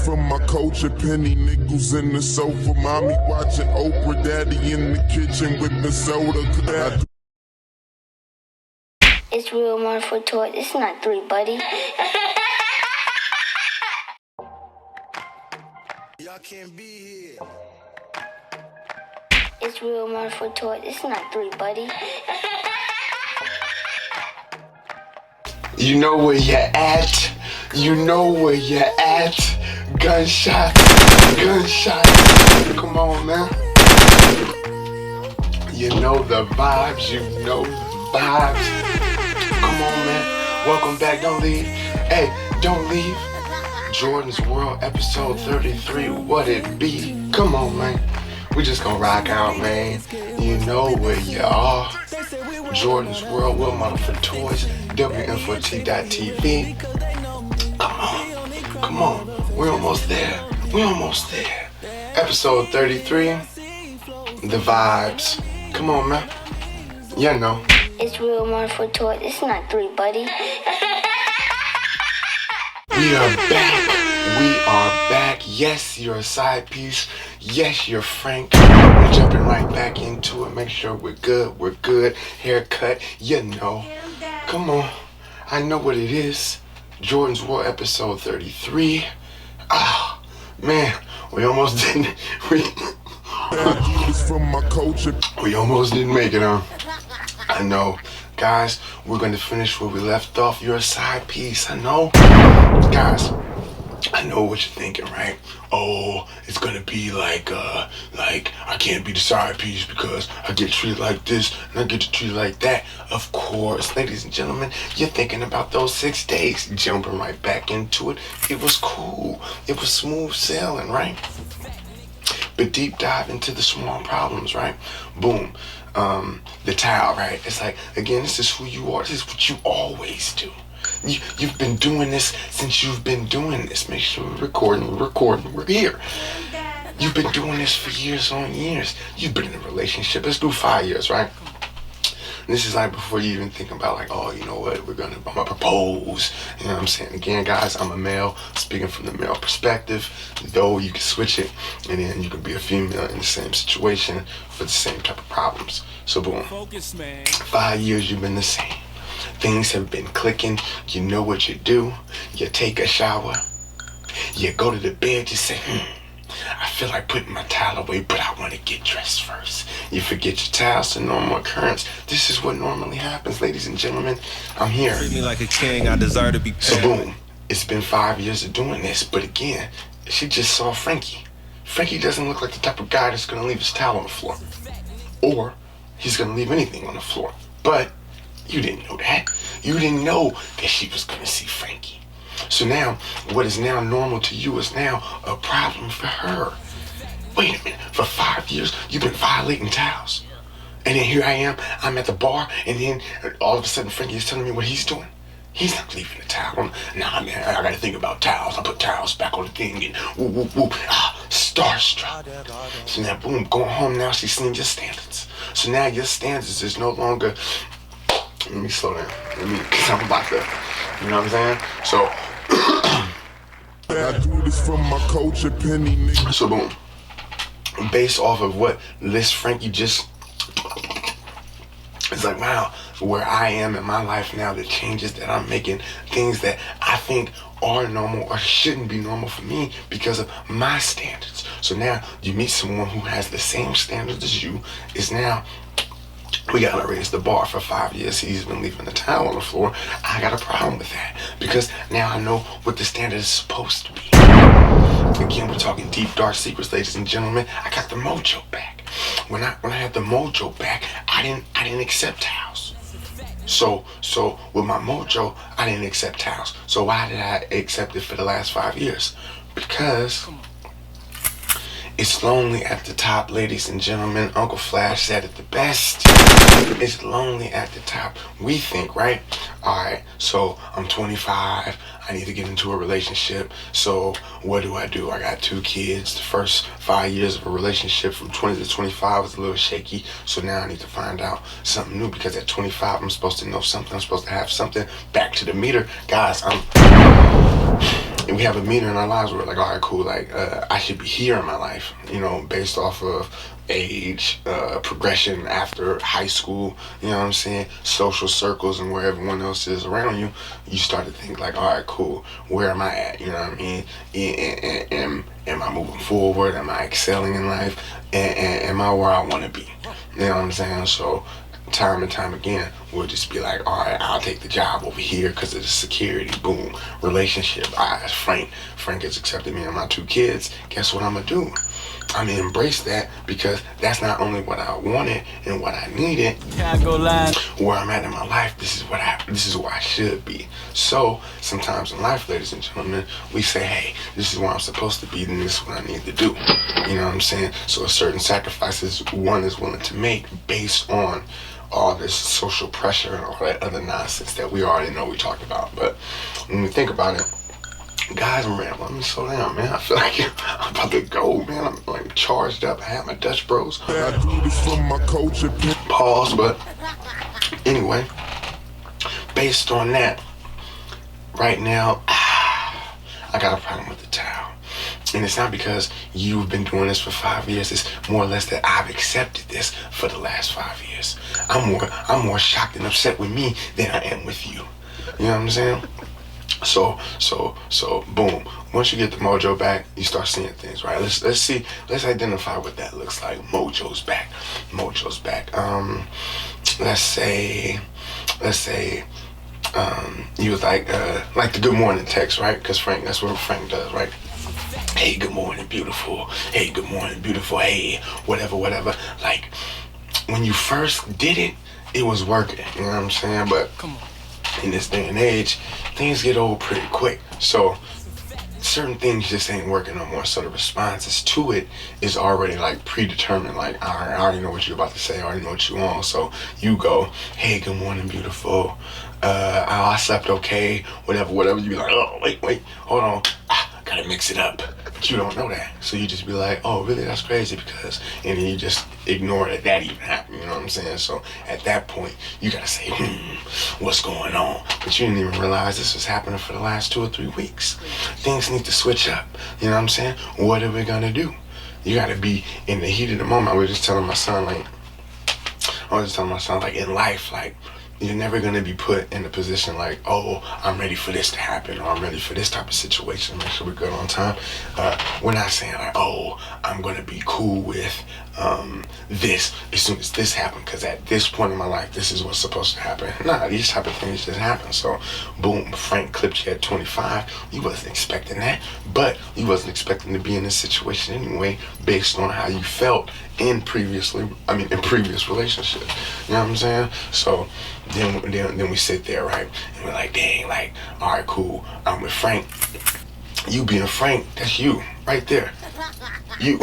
from my culture, penny nickels in the sofa, mommy watching Oprah, daddy in the kitchen with the soda. It's real wonderful toy. It's not 3, buddy. Y'all can't be here. It's real wonderful toy. It's not 3, buddy. You know where you're at. You know where you're at. Gunshot. Gunshot. Come on, man. You know the vibes. You know the vibes. Come on, man. Welcome back. Don't leave. Hey, don't leave. Jordan's World, episode 33. What it be? Come on, man. We just gonna rock out, man. You know where you are. Jordan's World, Will Model for Toys, WM4T.TV. Come on. Come on. We're almost there. We're almost there. Episode 33. The vibes. Come on, man. You know. It's real wonderful toy. It's not 3, buddy. We are back. We are back. Yes, you're a side piece. Yes, you're Frank. We're jumping right back into it. Make sure we're good. We're good. Haircut. You know. Come on. I know what it is. Jordan's World, episode 33. Ah, man. We almost didn't. We almost didn't make it, huh? I know. Guys, we're going to finish where we left off. You're a side piece. I know. Guys, I know what you're thinking, right? Oh, it's going to be like I can't be the side piece because I get treated like this and I get treated like that. Of course, ladies and gentlemen, you're thinking about those 6 days. Jumping right back into it. It was cool. It was smooth sailing, right? But deep dive into the small problems, right? Boom. The towel, right? It's like, again, this is who you are. This is what you always do. You've been doing this since you've been doing this. Make sure we're recording. We're here. You've been doing this for years on years. You've been in a relationship. Let's do 5 years, right? And this is like before you even think about like, oh, you know what? I'm gonna propose. You know what I'm saying? Again, guys, I'm a male, speaking from the male perspective, though you can switch it and then you can be a female in the same situation for the same type of problems. So boom, 5 years you've been the same. Things have been clicking. You know what you do. You take a shower. You go to the bed. You say, I feel like putting my towel away, but I want to get dressed first. You forget your towel. It's a normal occurrence. This is what normally happens, ladies and gentlemen. I'm here. Treat me like a king. I deserve to be paid. So boom, it's been 5 years of doing this. But again, she just saw Frankie. Frankie doesn't look like the type of guy that's going to leave his towel on the floor. Or he's going to leave anything on the floor. But you didn't know that. You didn't know that she was going to see Frankie. So now, what is now normal to you is now a problem for her. Wait a minute. For 5 years, you've been violating towels. And then here I am. I'm at the bar. And then all of a sudden, Frankie is telling me what he's doing. He's not leaving the towel. Nah, man, I got to think about towels. I put towels back on the thing and whoop, whoop, whoop. Starstruck. So now, boom, going home now, she's seeing your standards. So now your standards is no longer... Let me slow down. Because I'm about to... You know what I'm saying? So... I do this from my culture, penny nigga. So boom, based off of what Liz Frankie just, it's like, wow, where I am in my life now, the changes that I'm making, things that I think are normal or shouldn't be normal for me because of my standards. So now you meet someone who has the same standards as you, is now, we gotta raise the bar. For 5 years he's been leaving the towel on the floor. I got a problem with that because now I know what the standard is supposed to be. Again, we're talking deep dark secrets, ladies and gentlemen. I got the mojo back. When I had the mojo back, I didn't accept towels. So with my mojo, I didn't accept towels. So why did I accept it for the last 5 years? Because it's lonely at the top, ladies and gentlemen. Uncle Flash said it the best. It's lonely at the top. We think, right? Alright, so I'm 25. I need to get into a relationship. So what do? I got 2 kids. The first 5 years of a relationship from 20 to 25 was a little shaky. So now I need to find out something new because at 25 I'm supposed to know something. I'm supposed to have something. Back to the meter. Guys, and we have a meaning in our lives where we're like, all right, cool, like I should be here in my life, you know, based off of age, progression after high school, you know what I'm saying, social circles and where everyone else is around you. You start to think like, all right, cool, where am I at, you know what I mean, am I moving forward, am I excelling in life, and am I where I want to be, you know what I'm saying? So time and time again, we'll just be like, all right, I'll take the job over here because of the security, boom, relationship, Frank has accepted me and my 2 kids, guess what I'm gonna do? I'm gonna embrace that because that's not only what I wanted and what I needed. Where I'm at in my life, this is where I should be. So sometimes in life, ladies and gentlemen, we say, hey, this is where I'm supposed to be, and this is what I need to do. You know what I'm saying? So certain sacrifices one is willing to make based on all this social pressure and all that other nonsense that we already know we talked about. But when we think about it, guys, man, let me slow down, man. I feel like I'm about to go, man. I'm like charged up. I have my Dutch Bros. I do this for my culture. Pause, but anyway, based on that, right now, I got a problem with the towel. And it's not because you've been doing this for 5 years. It's more or less that I've accepted this for the last 5 years. I'm more shocked and upset with me than I am with you. You know what I'm saying? So boom. Once you get the mojo back, you start seeing things, right? Let's identify what that looks like. Mojo's back. Let's say you was like the good morning text, right? Because that's what Frank does, right? Hey, good morning, beautiful. Hey, good morning, beautiful. Hey, whatever. Like, when you first did it, it was working. You know what I'm saying? But in this day and age, things get old pretty quick. So certain things just ain't working no more. So the responses to it is already like predetermined. Like, I already know what you're about to say. I already know what you want. So you go, hey, good morning, beautiful. I slept okay. Whatever. You be like, oh, wait, hold on. Gotta mix it up. But you don't know that. So you just be like, oh, really? That's crazy because, and then you just ignore that even happened. You know what I'm saying? So at that point, you gotta say, what's going on? But you didn't even realize this was happening for the last 2 or 3 weeks. Things need to switch up. You know what I'm saying? What are we gonna do? You gotta be in the heat of the moment. I was just telling my son, like, in life, like, you're never going to be put in a position like, oh, I'm ready for this to happen, or I'm ready for this type of situation. Make sure we're good on time. We're not saying like, oh, I'm going to be cool with this as soon as this happens, because at this point in my life, this is what's supposed to happen. Nah, these type of things just happen. So, boom, Frank clipped you at 25. You wasn't expecting that, but you wasn't expecting to be in this situation anyway, based on how you felt in previous relationships. You know what I'm saying? So then we sit there, right? And we're like, dang, like, all right, cool. I'm with Frank. You being Frank, that's you right there. You.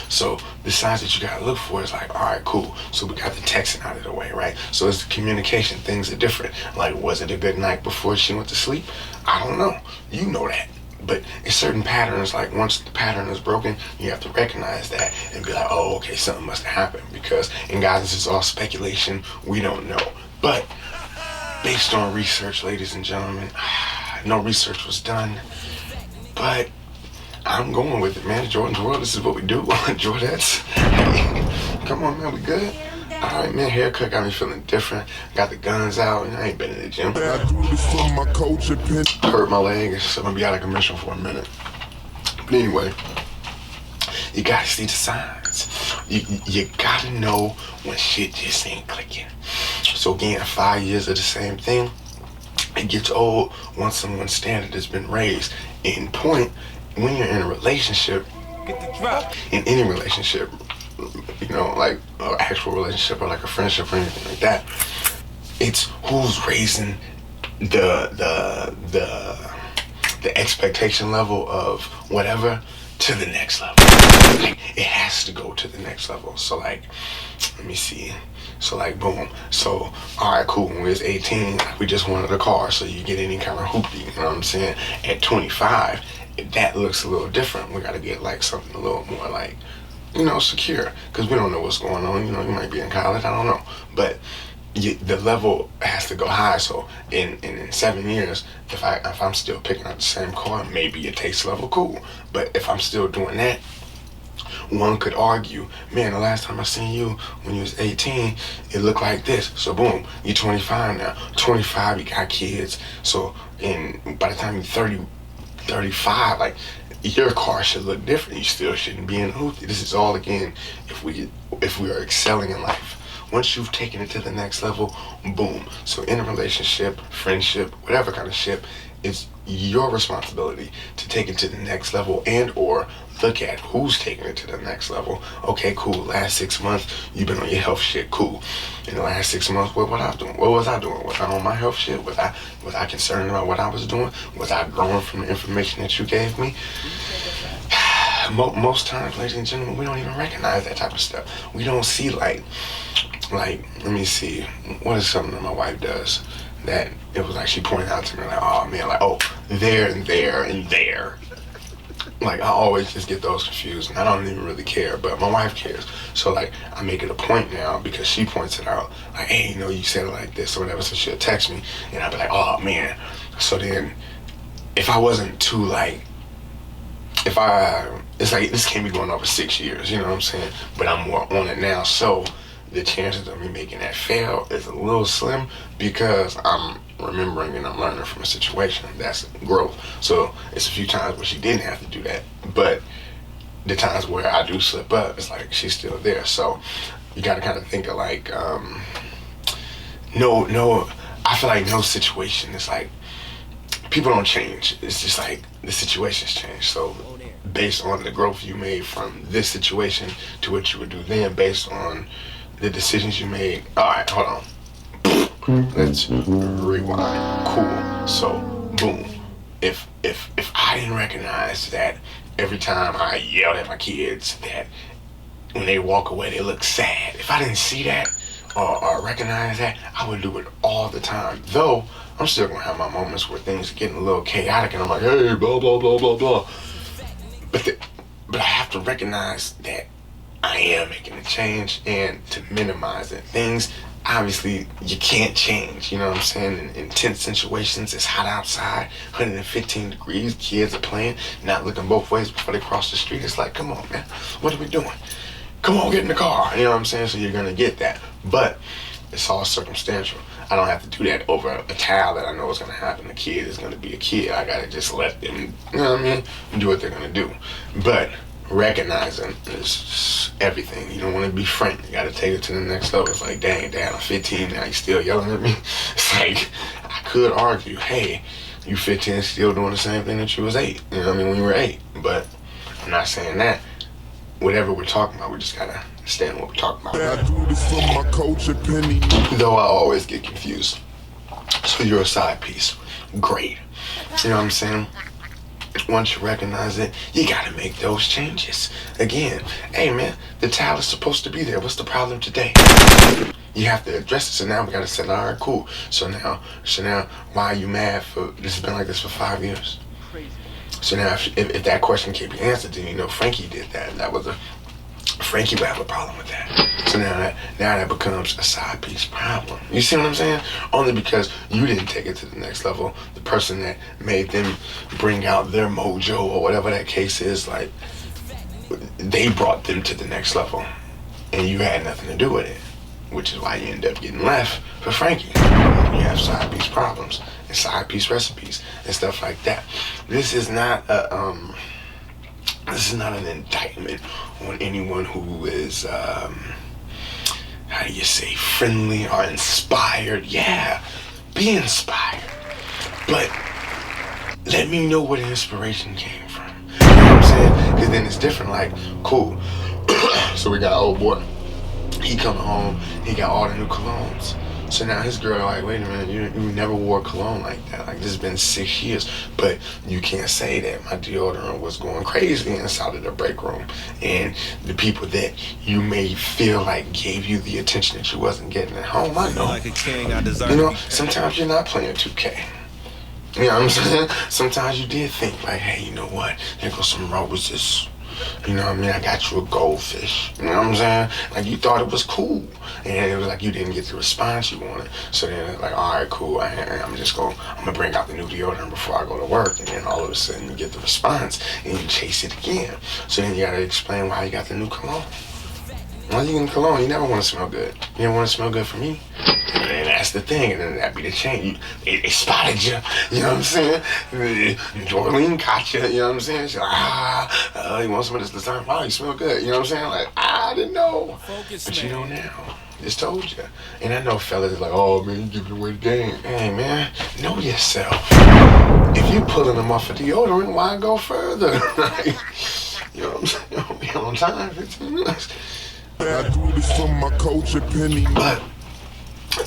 So the signs that you gotta look for is like, all right, cool. So we got the texting out of the way, right? So it's the communication. Things are different. Like, was it a good night before she went to sleep? I don't know. You know that. But it's certain patterns, like once the pattern is broken, you have to recognize that and be like, oh, okay, something must have happened. Because, and guys, this is all speculation. We don't know. But based on research, ladies and gentlemen, no research was done. But I'm going with it, man. Jordon's world, this is what we do. Jordettes, hey, come on, man, we good? All right, man, haircut got me feeling different. Got the guns out, and I ain't been in the gym. I do this for my culture. Hurt my leg, so I'm gonna be out of commission for a minute. But anyway, you gotta see the signs. You gotta know when shit just ain't clicking. So again, 5 years of the same thing, it gets old once someone's standard has been raised. In point, when you're in a relationship, in any relationship, you know, like an actual relationship or like a friendship or anything like that, it's who's raising the expectation level of whatever to the next level. Like, it has to go to the next level. So like, let me see. So like, boom. So, all right, cool. When we was 18, we just wanted a car. So you get any kind of hoopty, you know what I'm saying? At 25, that looks a little different. We got to get like something a little more like, you know, secure. Because we don't know what's going on. You know, you might be in college. I don't know. But the level has to go high. So in 7 years, if I'm still picking up the same car, maybe it takes level cool. But if I'm still doing that, one could argue, man, the last time I seen you when you was 18, it looked like this. So boom, you're 25 now. 25, you got kids. So by the time you're 30, 35, like, your car should look different. You still shouldn't be in a hoopty. This is all, again, if we are excelling in life. Once you've taken it to the next level, boom. So in a relationship, friendship, whatever kind of ship, it's your responsibility to take it to the next level, and or look at who's taking it to the next level. Okay, cool. Last 6 months, you've been on your health shit. Cool. In the last 6 months, what was I doing? What was I doing? Was I on my health shit? Was I concerned about what I was doing? Was I growing from the information that you gave me? Most times, ladies and gentlemen, we don't even recognize that type of stuff. We don't see like, let me see, what is something that my wife does that it was like she pointed out to me, like, oh man, like, oh, there and there and there. Like, I always just get those confused, and I don't even really care, but my wife cares. So, like, I make it a point now because she points it out, like, hey, you said it like this or whatever, so she'll text me, and I'll be like, oh man. So then, if I wasn't too, like, it's like, this can't be going over 6 years, you know what I'm saying? But I'm more on it now, so the chances of me making that fail is a little slim because I'm remembering and I'm learning from a situation. That's growth. So it's a few times where she didn't have to do that, but the times where I do slip up, it's like she's still there. So you got to kind of think of like, no, I feel like no situation is like, people don't change. It's just like the situations change. So based on the growth you made from this situation to what you would do then, based on the decisions you made. All right, hold on. Let's rewind. Cool. So, boom. If I didn't recognize that every time I yelled at my kids that when they walk away they look sad, if I didn't see that or recognize that, I would do it all the time. Though I'm still gonna have my moments where things are getting a little chaotic and I'm like, hey, blah blah blah blah blah. But I have to recognize that I am making a change, and to minimize it. Things, obviously, you can't change, you know what I'm saying? In tense situations, it's hot outside, 115 degrees, kids are playing, not looking both ways before they cross the street. It's like, come on, man, what are we doing? Come on, get in the car, you know what I'm saying? So you're gonna get that. But it's all circumstantial. I don't have to do that over a towel that I know is gonna happen. The kid is gonna be a kid. I gotta just let them, you know what I mean, do what they're gonna do. But recognizing is everything. You don't want to be frank. You got to take it to the next level. It's like, dang, Dad, I'm 15 now. You still yelling at me? It's like, I could argue, hey, you 15 still doing the same thing that you was 8. You know what I mean? When you were 8. But I'm not saying that. Whatever we're talking about, we just got to understand what we're talking about. I do this for my coach, a penny. Though I always get confused. So you're a side piece. Great. You know what I'm saying? Once you recognize it, you gotta make those changes. Again, hey man, the towel is supposed to be there. What's the problem today? You have to address it. So now we gotta say, all right, cool. So now, why are you mad for, this has been like this for 5 years? So now, if that question can't be answered, then Frankie did that. Frankie would have a problem with that. So now that becomes a side piece problem. You see what I'm saying? Only because you didn't take it to the next level. The person that made them bring out their mojo or whatever that case is, like, they brought them to the next level. And you had nothing to do with it. Which is why you end up getting left for Frankie. You have side piece problems and side piece recipes and stuff like that. This is not an indictment on anyone who is, how do you say, friendly or inspired. Yeah, be inspired. But let me know where the inspiration came from. You know what I'm saying? Because then it's different, like, cool. So we got an old boy. He coming home, he got all the new colognes. So now his girl like, wait a minute, you never wore cologne like that. Like, this has been 6 years. But you can't say that my deodorant was going crazy inside of the break room. And the people that you may feel like gave you the attention that you wasn't getting at home, I know. Like a king, I deserve Sometimes you're not playing 2K. You know what I'm saying? Sometimes you did think like, hey, you know what? There goes some roses. You know what I mean? I got you a goldfish. You know what I'm saying? Like, you thought it was cool. And it was like you didn't get the response you wanted. So then it's like, all right, cool. I'm gonna bring out the new deodorant before I go to work. And then all of a sudden you get the response and you chase it again. So then you gotta explain why you got the new cologne. Why you getting cologne? You never want to smell good. You never want to smell good for me. And that's the thing, and then that be the change. They spotted you, you know what I'm saying? Jordon caught you, you know what I'm saying? She's like, you want some of this design? Wow, you smell good, you know what I'm saying? Like, I didn't know. But you know now. Just told you. And I know fellas is like, oh man, you giving away the game. Hey man, know yourself. If you pulling them off of deodorant, why go further? You know what I'm saying? You don't be on time, 15 minutes. I do this for my culture, Penny. But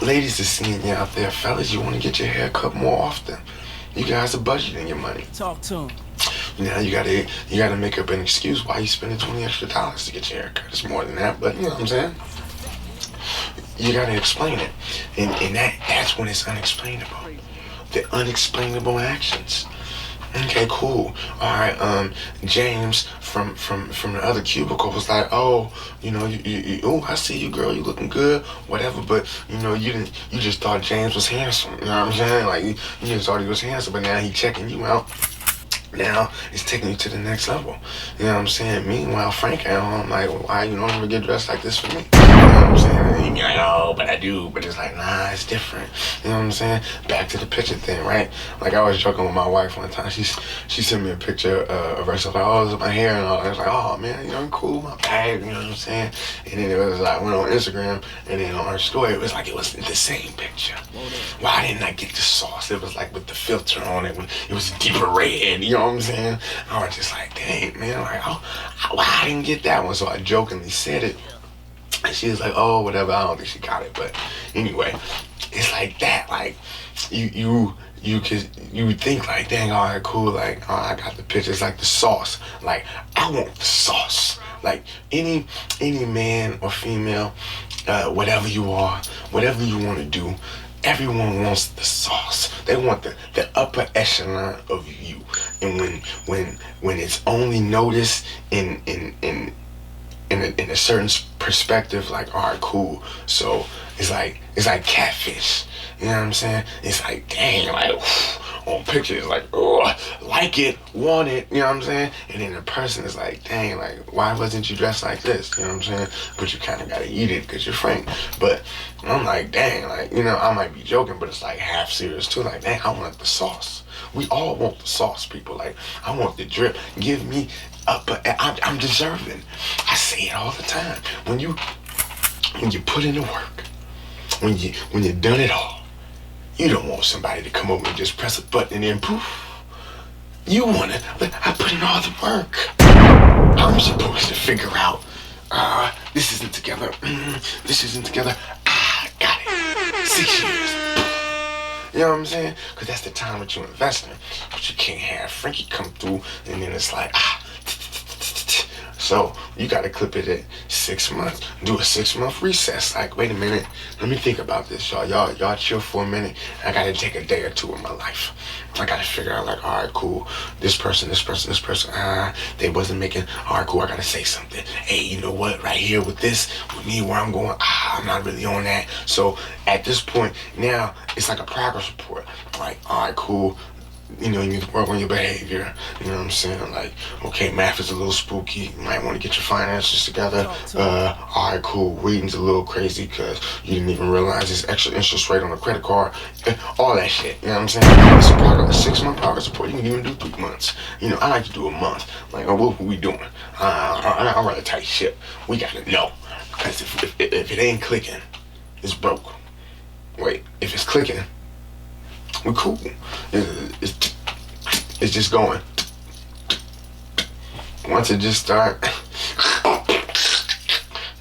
ladies are seeing you out there, fellas. You want to get your hair cut more often. You guys are budgeting your money. Talk to him. Now you gotta make up an excuse why you spending $20 extra to get your hair cut. It's more than that, but you know what I'm saying. You gotta explain it, and that's when it's unexplainable. The unexplainable actions. Okay, cool. All right, James from the other cubicle was like, oh, you know, oh, I see you, girl, you looking good, whatever. But you know, you just thought James was handsome. You know what I'm saying? Like you just thought he was handsome, but now he checking you out. Now it's taking you to the next level. You know what I'm saying? Meanwhile, Frank at home, like, why you don't ever get dressed like this for me? You know what I'm saying? And you be like, oh, but I do. But it's like, nah, it's different. You know what I'm saying? Back to the picture thing, right? Like I was joking with my wife one time. She sent me a picture of herself, like, oh, this is my hair and all that. I was like, oh man, you know, I'm cool, my bag, you know what I'm saying? And then it was like, went on Instagram, and then on her story, it was like it was the same picture. Why didn't I get the sauce? It was like with the filter on it, when it was deeper red, you know what I'm saying? I was just like, dang, man, like, oh, I didn't get that one. So I jokingly said it. And she was like, oh, whatever. I don't think she got it. But anyway, it's like that. Like, you would think like, dang, all right, cool. Like, oh, I got the picture. It's like the sauce. Like, I want the sauce. Like, any man or female, whatever you are, whatever you want to do, everyone wants the sauce. They want the upper echelon of you. And when it's only noticed in a certain perspective, like, all right, cool. So it's like catfish. You know what I'm saying? It's like, dang, like on pictures, like, oh, like it, want it. You know what I'm saying? And then the person is like, dang, like, why wasn't you dressed like this? You know what I'm saying? But you kind of gotta eat it because you're Frank. But I'm like, dang, like, you know, I might be joking, but it's like half serious too. Like, dang, I want the sauce. We all want the sauce, people. Like, I want the drip. Give me I'm deserving. I say it all the time. When you put in the work, when you've done it all, you don't want somebody to come over and just press a button and then poof. You want it. I put in all the work. I'm supposed to figure out, this isn't together. This isn't together. Got it. 6 years. You know what I'm saying? Because that's the time that you're investing. But you can't have Frankie come through and then it's like, So you got to clip it at 6 months. Do a 6-month recess. Like, wait a minute. Let me think about this, y'all. Y'all chill for a minute. I got to take a day or two of my life. I got to figure out, like, all right, cool. This person, they wasn't making, all right, cool. I got to say something. Hey, you know what? Right here with this, with me, where I'm going, I'm not really on that. So at this point, now it's like a progress report. Like, all right, cool. You know, you need to work on your behavior. You know what I'm saying? Like, okay, math is a little spooky. You might want to get your finances together. All right, cool. Reading's a little crazy because you didn't even realize there's extra interest rate on a credit card. All that shit. You know what I'm saying? It's a 6-month progress report. You can even do 3 months. You know, I like to do a month. Like, oh, what we doing? I'll run a tight ship. We got to know. Because if it ain't clicking, it's broke. Wait, if it's clicking, we're cool. It's just going. Once it just start,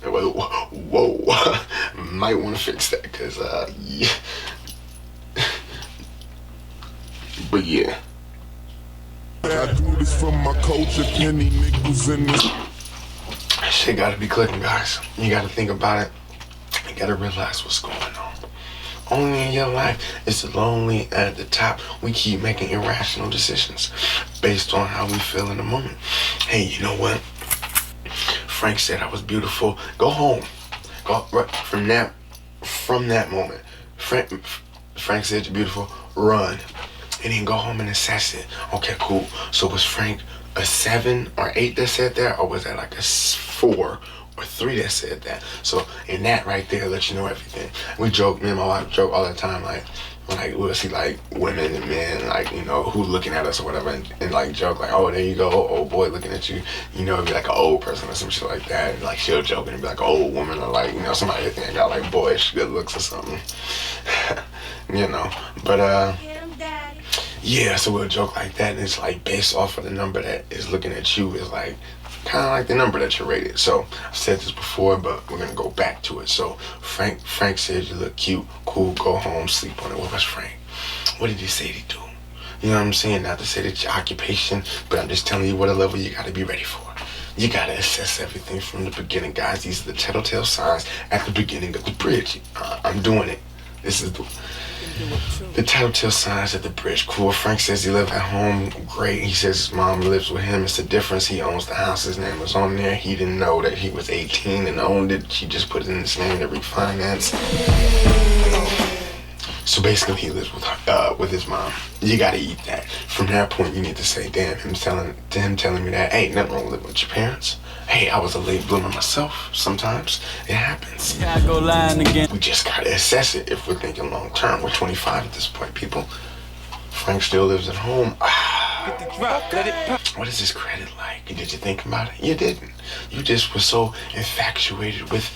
whoa, might want to fix that, cause yeah. But yeah. I do this for my culture, penny nickels in this. Shit gotta be clicking, guys. You gotta think about it. You gotta realize what's going on. Only in your life is lonely at the top. We keep making irrational decisions based on how we feel in the moment. Hey, you know what? Frank said I was beautiful. Go home. Go right from that moment. Frank said you're beautiful. Run, and then go home and assess it. Okay, cool. So was Frank a 7 or 8 that said that, or was that like a 4 or 3 that said that? So in that right there, let you know everything. We joke, me and my wife joke all the time, like we'll see like women and men, like, you know, who looking at us or whatever, and like joke like, oh, there you go, old boy looking at you. You know, it'd be like an old person or some shit like that, and like she'll joke and it'd be like an old woman, or like, you know, somebody that got like boyish good looks or something. You know, but yeah, so we'll joke like that, and it's like based off of the number that is looking at you is like kind of like the number that you're rated. So I've said this before, but we're gonna go back to it. So Frank said you look cute, cool, go home, sleep on it. What was Frank? What did he say to do? You know what I'm saying? Not to say that your occupation, but I'm just telling you what a level you gotta be ready for. You gotta assess everything from the beginning, guys. These are the telltale signs at the beginning of the bridge. I'm doing it. This is the telltale signs at the bridge. Cool. Frank says he lives at home. Great. He says his mom lives with him. It's the difference. He owns the house. His name was on there. He didn't know that he was 18 and owned it. She just put it in his name to refinance. So basically, he lives with his mom. You gotta eat that. From that point, you need to say, damn, him telling me that, hey, nothing wrong living with your parents. Hey, I was a late bloomer myself. Sometimes it happens. Yeah, I go lying again. We just gotta assess it if we're thinking long term. We're 25 at this point, people. Frank still lives at home. What is his credit like? Did you think about it? You didn't. You just were so infatuated with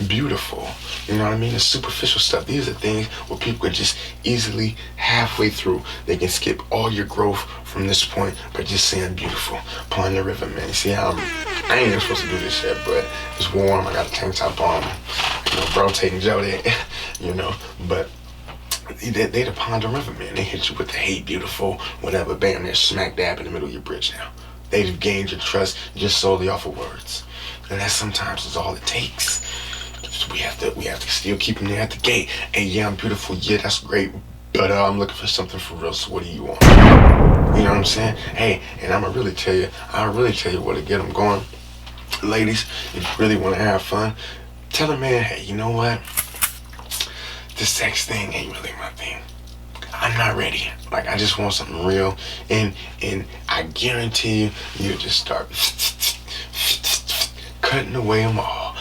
beautiful. You know what I mean? The superficial stuff. These are things where people could just easily halfway through. They can skip all your growth from this point by just saying beautiful. Pond the river, man. You see how I ain't even supposed to do this yet, but it's warm. I got a tank top on. You know, rotating Jordon. You know, but they the Pond the river, man. They hit you with the hey, beautiful, whatever. Bam, they're smack dab in the middle of your bridge now. They've gained your trust just solely off of words, and that sometimes is all it takes. So we have to still keep them there at the gate. Hey, yeah, I'm beautiful. Yeah, that's great. But I'm looking for something for real. So what do you want? You know what I'm saying? Hey, and I'll really tell you what to get them going. Ladies, if you really want to have fun, tell a man, hey, you know what? The sex thing ain't really my thing. I'm not ready. Like, I just want something real. And I guarantee you, you'll just start cutting away them all.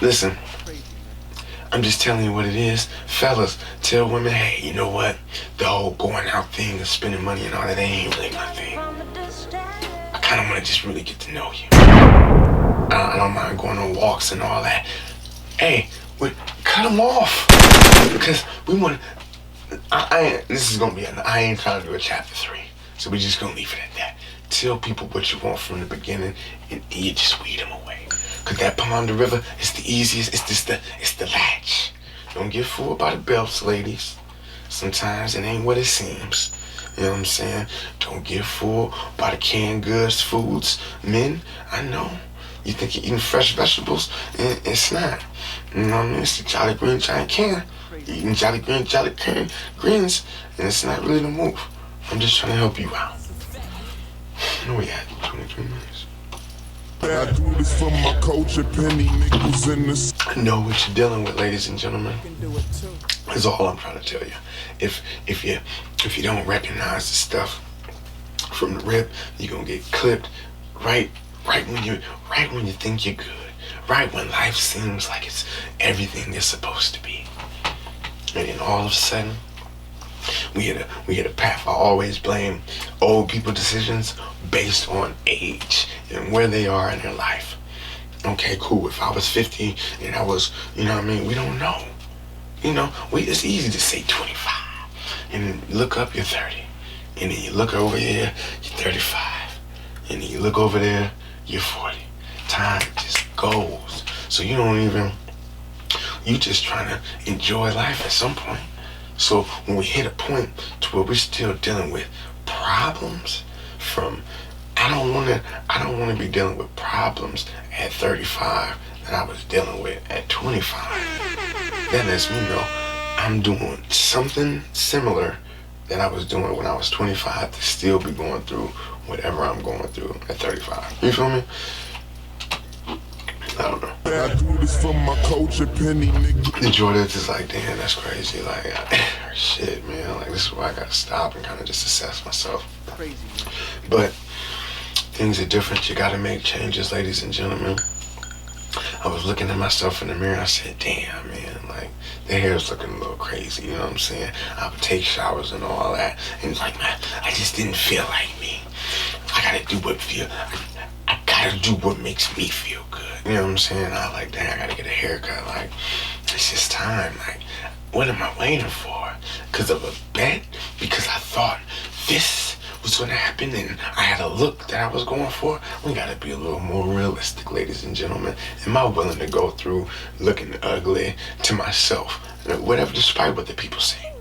Listen, I'm just telling you what it is. Fellas, tell women, hey, you know what? The whole going out thing and spending money and all that ain't really my thing. I kind of want to just really get to know you. I don't mind going on walks and all that. Hey, cut them off. Because we want this is going to be, I ain't trying to do a chapter 3. So we just going to leave it at that. Tell people what you want from the beginning, and you just weed them away. Cause that Pond the river is the easiest. It's the latch. Don't get fooled by the belts, ladies. Sometimes it ain't what it seems. You know what I'm saying? Don't get fooled by the canned goods, foods. Men, I know. You think you're eating fresh vegetables, and it's not. You know what I mean? It's the Jolly Green Giant can. You're eating Jolly Greens, and it's not really the move. I'm just trying to help you out. Where we at? 23 minutes. I do this for my culture, penny nickels in the. I know what you're dealing with, ladies and gentlemen. That's all I'm trying to tell you. If you don't recognize the stuff from the rip, you're gonna get clipped right when you think you're good. Right when life seems like it's everything it's supposed to be. And then all of a sudden, we hit a path. I always blame old people decisions based on age and where they are in their life. Okay, cool. If I was 50 and I was, you know what I mean? We don't know. You know, it's easy to say 25. And then you look up, you're 30. And then you look over here, you're 35. And then you look over there, you're 40. Time just goes. So you just trying to enjoy life at some point. So when we hit a point to where we're still dealing with problems from, I don't want to be dealing with problems at 35 that I was dealing with at 25. That lets me know I'm doing something similar that I was doing when I was 25 to still be going through whatever I'm going through at 35. You feel me? I do this for my culture, penny nigga. The Jordans is like, damn, that's crazy. Like, shit, man. Like, this is where I gotta stop and kind of just assess myself. Crazy, man. But things are different. You gotta make changes, ladies and gentlemen. I was looking at myself in the mirror. I said, damn, man, like, the hair's looking a little crazy. You know what I'm saying? I would take showers and all that. And like, man, I just didn't feel like me. I gotta do I gotta do what makes me feel good. You know what I'm saying? I like, dang, I gotta get a haircut. Like, it's just time. Like, what am I waiting for? Because of a bet? Because I thought this was gonna happen and I had a look that I was going for? We gotta be a little more realistic, ladies and gentlemen. Am I willing to go through looking ugly to myself? Whatever, despite what the people say.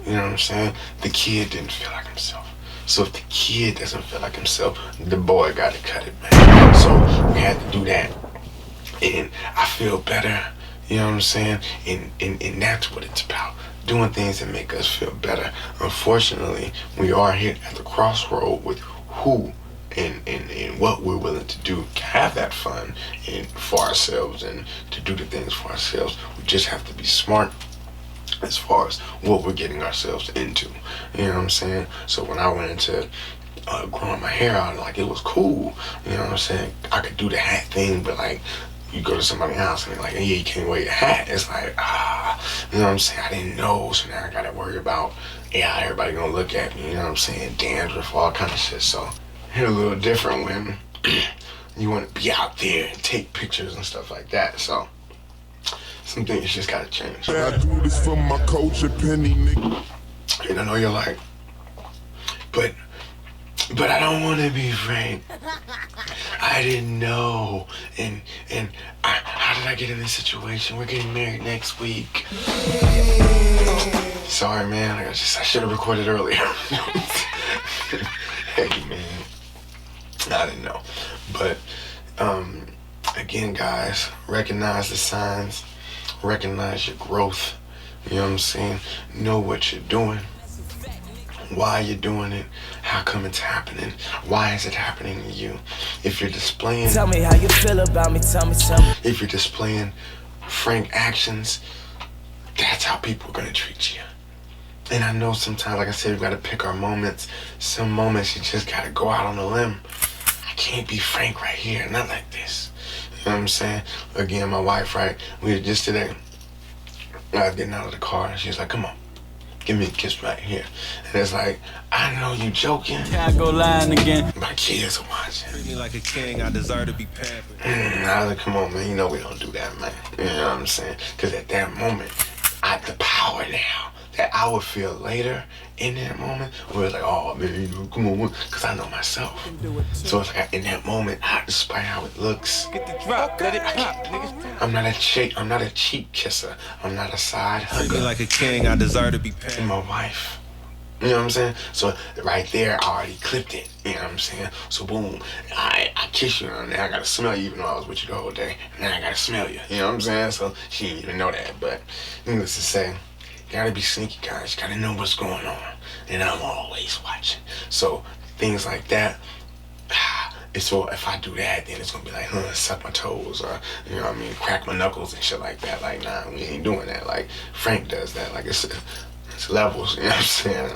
You know what I'm saying? The kid didn't feel like himself. So if the kid doesn't feel like himself, the boy gotta cut it, man. So we had to do that. And I feel better, you know what I'm saying? And that's what it's about. Doing things that make us feel better. Unfortunately, we are here at the crossroad with who and what we're willing to do to have that fun and for ourselves and to do the things for ourselves. We just have to be smart as far as what we're getting ourselves into. You know what I'm saying? So when I went into growing my hair out, like, it was cool. You know what I'm saying? I could do the hat thing, but like, you go to somebody's house and they're like, hey, you can't wear your hat. It's like, you know what I'm saying? I didn't know, so now I gotta worry about, yeah, everybody gonna look at me, you know what I'm saying? Dandruff, all kind of shit. So it's a little different when you wanna be out there and take pictures and stuff like that. So some things just gotta change. I do this for my culture, penny nigga. And I know you're like, but I don't wanna be frank. I didn't know, and how did I get in this situation? We're getting married next week. Sorry, man. I should have recorded earlier. Hey, man, I didn't know. But again, guys, recognize the signs, recognize your growth. You know what I'm saying? Know what you're doing, why you're doing it, how come it's happening, why is it happening to you. If you're displaying, tell me how you feel about me, tell me something. If you're displaying frank actions, that's how people are gonna treat you. And I know sometimes, like I said, we gotta pick our moments. Some moments you just gotta go out on a limb. I can't be frank right here, not like this. You know what I'm saying? Again, my wife, right? We were just today, I was getting out of the car and she was like, come on, give me a kiss right here. And it's like, I know you joking. I go lying again. My kids are watching. Treat me like a king, I deserve to be pampered. I was like, come on, man, you know we don't do that, man. You know what I'm saying? Because at that moment, I have the power now that I would feel later in that moment where it's like, oh, man, you know, come on, because I know myself. So it's like, in that moment, despite how it looks, Get the drop, let it pop, niggas. I'm not a cheap kisser. I'm not a side Treat me hugger. like a king, I deserve to be And pampered. my wife. You know what I'm saying? So right there, I already clipped it. You know what I'm saying? So boom, I kiss you, and now I gotta smell you even though I was with you the whole day. And now I gotta smell you. You know what I'm saying? So she didn't even know that. But needless to say, you gotta be sneaky, guys. You gotta know what's going on. And I'm always watching. So things like that. So if I do that, then it's gonna be like, suck my toes, or, you know what I mean, crack my knuckles and shit like that. Like, nah, we ain't doing that. Like, Frank does that. Like, it's levels, you know what I'm saying?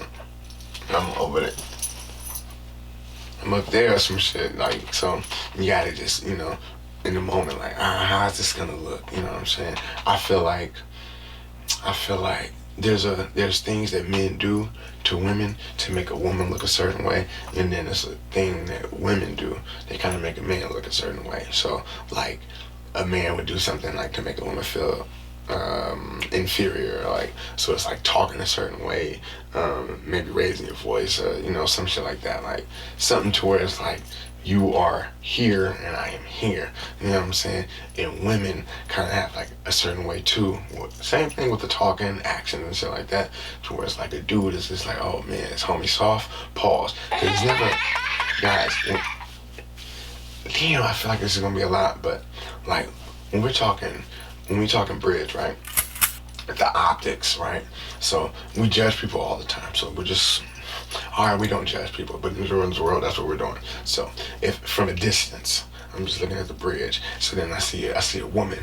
I'm over it. I'm up there or some shit. Like, so you gotta just, you know, in the moment, like, how's this gonna look? You know what I'm saying? I feel like there's things that men do to women to make a woman look a certain way, and then there's a thing that women do they kind of make a man look a certain way. So like a man would do something like to make a woman feel inferior, like, so it's like talking a certain way, maybe raising your voice, you know, some shit like that, like something to where it's like you are here and I am here, you know what I'm saying? And women kind of have like a certain way too. Same thing with the talking, action and shit like that, to where it's like a dude is just like, oh man, it's homie soft, pause. Cause it's never, guys, damn, I feel like this is gonna be a lot, but like when we talking bridge, right? The optics, right? So we judge people all the time. So we're just, all right, we don't judge people, but in the world, that's what we're doing. So if from a distance, I'm just looking at the bridge. So then I see a woman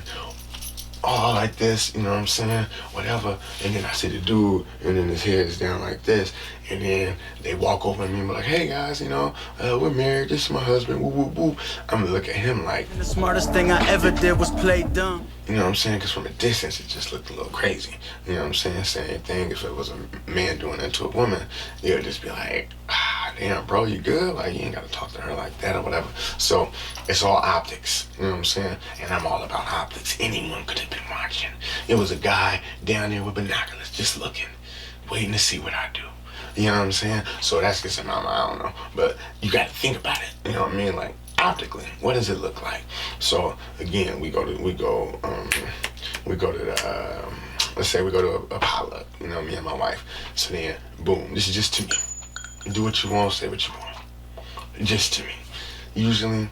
all like this, you know what I'm saying? Whatever. And then I see the dude, and then his head is down like this. And then they walk over to me and be like, hey guys, you know, we're married. This is my husband. Woo, woo, woo. I'm gonna look at him like, The smartest thing I ever did was play dumb. you know what I'm saying? Because from a distance, it just looked a little crazy. You know what I'm saying? Same thing if it was a man doing that to a woman, it would just be like, damn, bro, you good? Like, you ain't got to talk to her like that or whatever. So it's all optics. You know what I'm saying? And I'm all about optics. Anyone could have been watching. It was a guy down there with binoculars just looking, waiting to see what I do. You know what I'm saying? So that's just I don't know. But you got to think about it. You know what I mean? Like, optically, what does it look like? So again, we go to the let's say we go to a potluck, you know, me and my wife. So then boom, this is just to me. Do what you want, say what you want. Just to me. Usually,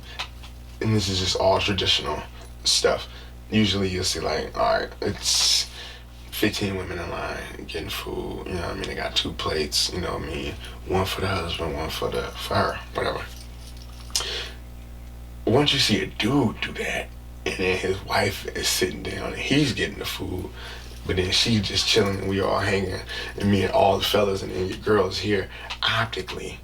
and this is just all traditional stuff. Usually you'll see like, all right, it's 15 women in line getting food, you know what I mean? They got 2 plates, you know what I mean? One for the husband, one for her, whatever. Once you see a dude do that, and then his wife is sitting down and he's getting the food, but then she's just chilling and we all hanging, and me and all the fellas and then your girls here, optically,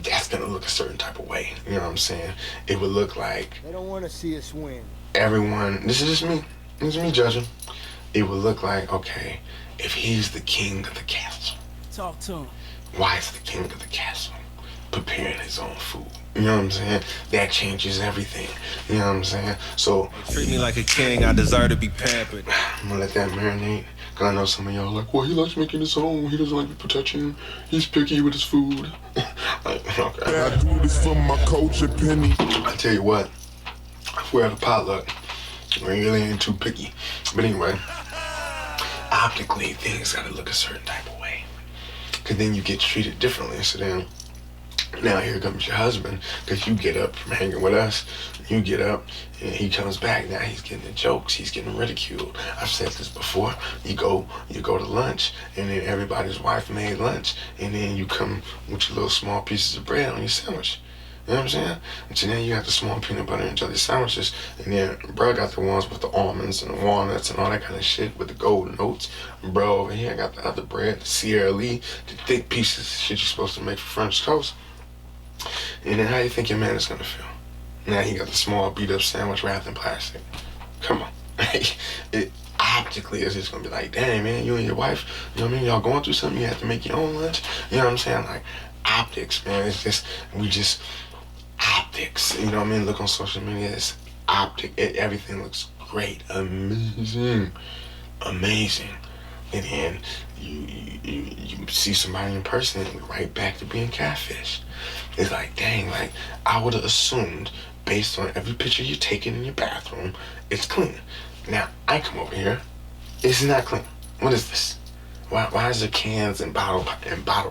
that's gonna look a certain type of way. You know what I'm saying? It would look like They don't want to see us win. everyone, this is just me. This is me judging. It would look like, okay, if he's the king of the castle, Talk to him. why is the king of the castle preparing his own food? You know what I'm saying? That changes everything. You know what I'm saying? So Treat me like a king, I deserve to be pampered. I'm gonna let that marinate. Cause I know some of y'all are like, well, he likes making his own. He doesn't like protection. He's picky with his food. Like, okay. I do this for my culture, Penny. I tell you what, if we're at a potluck, we really ain't too picky. But anyway, optically, things gotta look a certain type of way. Cause then you get treated differently. So then, now here comes your husband, because you get up from hanging with us, you get up, and he comes back. Now he's getting the jokes, he's getting ridiculed. I've said this before. You go to lunch, and then everybody's wife made lunch, and then you come with your little small pieces of bread on your sandwich. You know what I'm saying? And so then you got the small peanut butter and jelly sandwiches, and then bro got the ones with the almonds and the walnuts and all that kind of shit with the gold notes. And bro over here got the other bread, the Sierra Lee, the thick pieces of shit you're supposed to make for French toast. And then how you think your man is gonna feel? Now he got the small beat up sandwich wrapped in plastic. Come on. It optically is just gonna be like, dang man, you and your wife, you know what I mean? Y'all going through something, you have to make your own lunch. You know what I'm saying? Like optics, man. It's just optics. You know what I mean? Look on social media, it's optic. Everything looks great, amazing. And then you see somebody in person and we're right back to being catfish. It's like, dang, like I would have assumed based on every picture you're taking in your bathroom, it's clean. Now I come over here, it's not clean. What is this? Why is there cans and bottle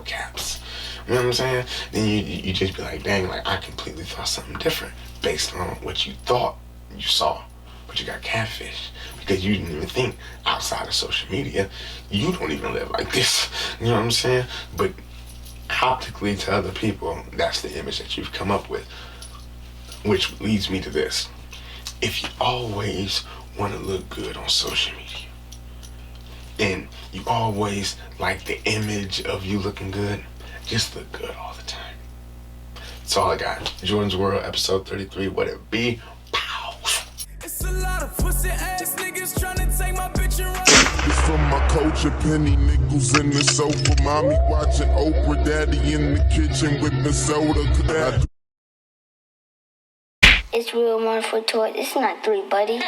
caps? You know what I'm saying? Then you just be like, dang, like I completely thought something different based on what you thought you saw. But you got catfish because you didn't even think outside of social media. You don't even live like this. You know what I'm saying? But optically to other people, that's the image that you've come up with. Which leads me to this. If you always want to look good on social media, and you always like the image of you looking good, just look good all the time. That's all I got. Jordan's World, episode 33. What it be? Pow. It's a lot of pussy ass niggas trying to take my bitch and run. This from my culture, penny nickels in the sofa. Mommy watching Oprah, daddy in the kitchen with the soda. I do It's real 1 for toy. It's not 3, buddy.